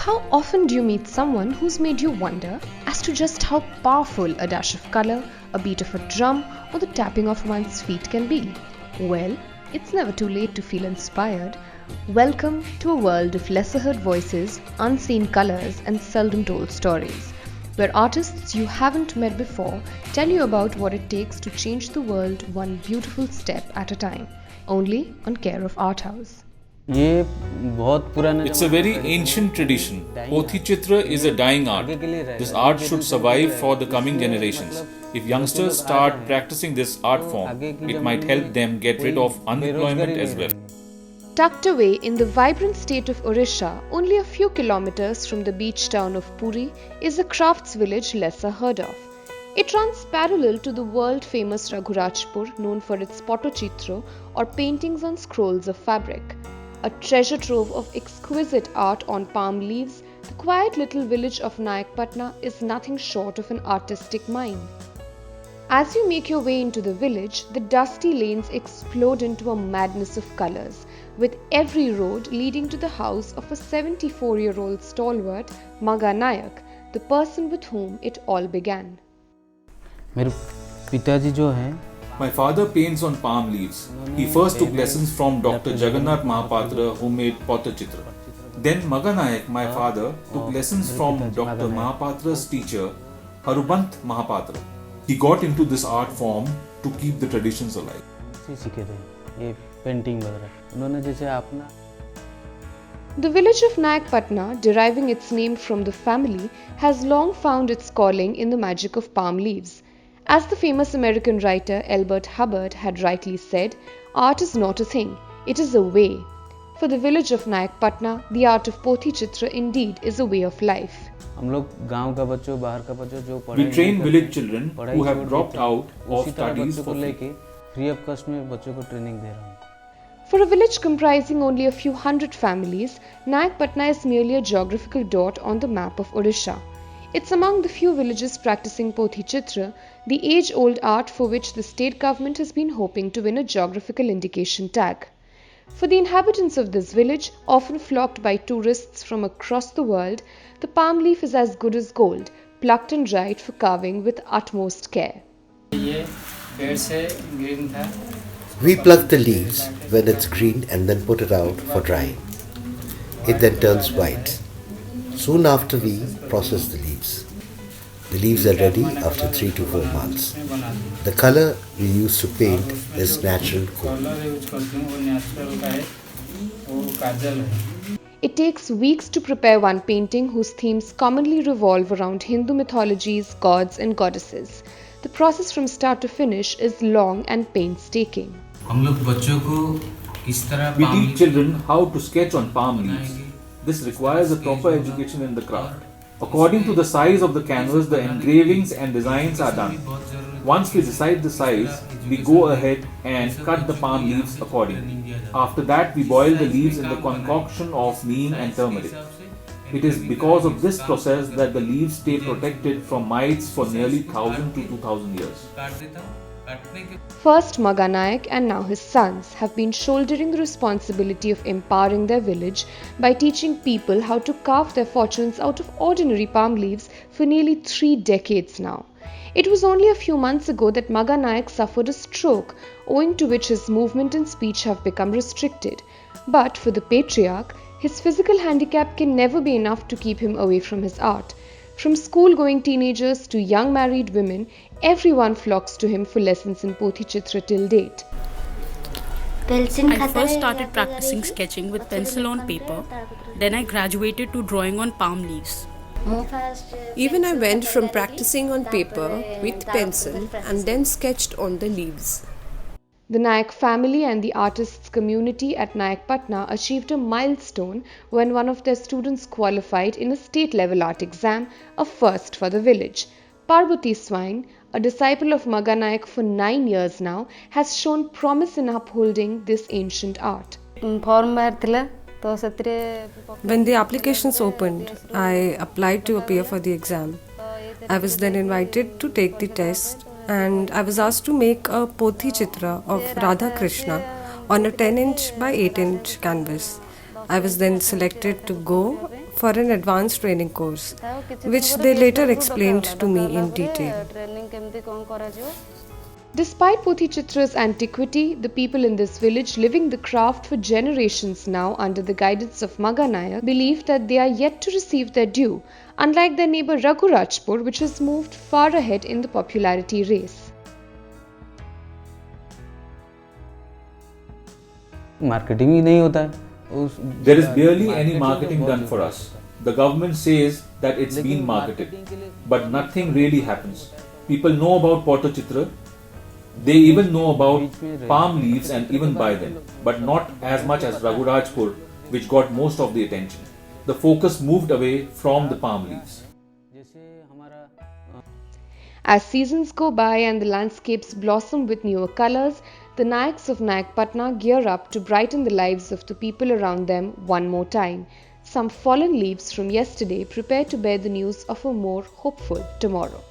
How often do you meet someone who's made you wonder as to just how powerful a dash of color, a beat of a drum, or the tapping of one's feet can be? Well, it's never too late to feel inspired. Welcome to a world of lesser heard voices, unseen colors, and seldom told stories, where artists you haven't met before tell you about what it takes to change the world one beautiful step at a time, only on care of ArtHouse. It's a very ancient tradition. Pothichitra is a dying art. This art should survive for the coming generations. If youngsters start practicing this art form, it might help them get rid of unemployment as well. Tucked away in the vibrant state of Odisha, only a few kilometers from the beach town of Puri, is a crafts village lesser heard of. It runs parallel to the world-famous Raghurajpur, known for its Pothichitra or paintings on scrolls of fabric. A treasure trove of exquisite art on palm leaves, the quiet little village of Nayakapatana is nothing short of an artistic mine. As you make your way into the village, the dusty lanes explode into a madness of colors, with every road leading to the house of a 74-year-old stalwart, Nayak, the person with whom it all began. My father paints on palm leaves. He first took lessons from Dr. Jagannath Mahapatra, who made Pothichitra. Then Nayak, my father, took lessons from Dr. Mahapatra's teacher, Harubant Mahapatra. He got into this art form to keep the traditions alive. The village of Nayakapatana, deriving its name from the family, has long found its calling in the magic of palm leaves. As the famous American writer Elbert Hubbard had rightly said, art is not a thing, it is a way. For the village of Nayakapatana, the art of Pothichitra indeed is a way of life. We train village children who have dropped out of studies for free. For a village comprising only a few hundred families, Nayakapatana is merely a geographical dot on the map of Odisha. It's among the few villages practicing Pothichitra, the age-old art for which the state government has been hoping to win a geographical indication tag. For the inhabitants of this village, often flocked by tourists from across the world, the palm leaf is as good as gold, plucked and dried for carving with utmost care. We pluck the leaves when it's green and then put it out for drying. It then turns white. Soon after we process the leaves. The leaves are ready after 3 to 4 months. The color we use to paint is natural coal. It takes weeks to prepare one painting whose themes commonly revolve around Hindu mythologies, gods and goddesses. The process from start to finish is long and painstaking. We teach children how to sketch on palm leaves. This requires a proper education in the craft. According to the size of the canvas, the engravings and designs are done. Once we decide the size, we go ahead and cut the palm leaves accordingly. After that, we boil the leaves in the concoction of neem and turmeric. It is because of this process that the leaves stay protected from mites for nearly 1,000 to 2,000 years. First Nayak and now his sons have been shouldering the responsibility of empowering their village by teaching people how to carve their fortunes out of ordinary palm leaves for nearly 3 decades now. It was only a few months ago that Nayak suffered a stroke, owing to which his movement and speech have become restricted. But for the patriarch, his physical handicap can never be enough to keep him away from his art. From school-going teenagers to young married women, everyone flocks to him for lessons in Pothichitra till date. I first started practicing sketching with pencil on paper. Then I graduated to drawing on palm leaves. Even I went from practicing on paper with pencil and then sketched on the leaves. The Nayak family and the artists' community at Nayakapatana achieved a milestone when one of their students qualified in a state-level art exam, a first for the village. Parvati Swine, a disciple of Nayak for 9 years now, has shown promise in upholding this ancient art. When the applications opened, I applied to appear for the exam. I was then invited to take the test and I was asked to make a Pothichitra of Radha Krishna on a 10-inch by 8-inch canvas. I was then selected to go for an advanced training course, which they later explained to me in detail. Despite Pothichitra's antiquity, the people in this village living the craft for generations now under the guidance of Nayak believe that they are yet to receive their due, unlike their neighbour Raghurajpur, which has moved far ahead in the popularity race. There is barely any marketing done for us. The government says that it's been marketed, but nothing really happens. People know about Pothichitra. They even know about palm leaves and even buy them, but not as much as Raghurajpur, which got most of the attention. The focus moved away from the palm leaves. As seasons go by and the landscapes blossom with newer colors, the Nayaks of Nayakapatana gear up to brighten the lives of the people around them one more time. Some fallen leaves from yesterday prepare to bear the news of a more hopeful tomorrow.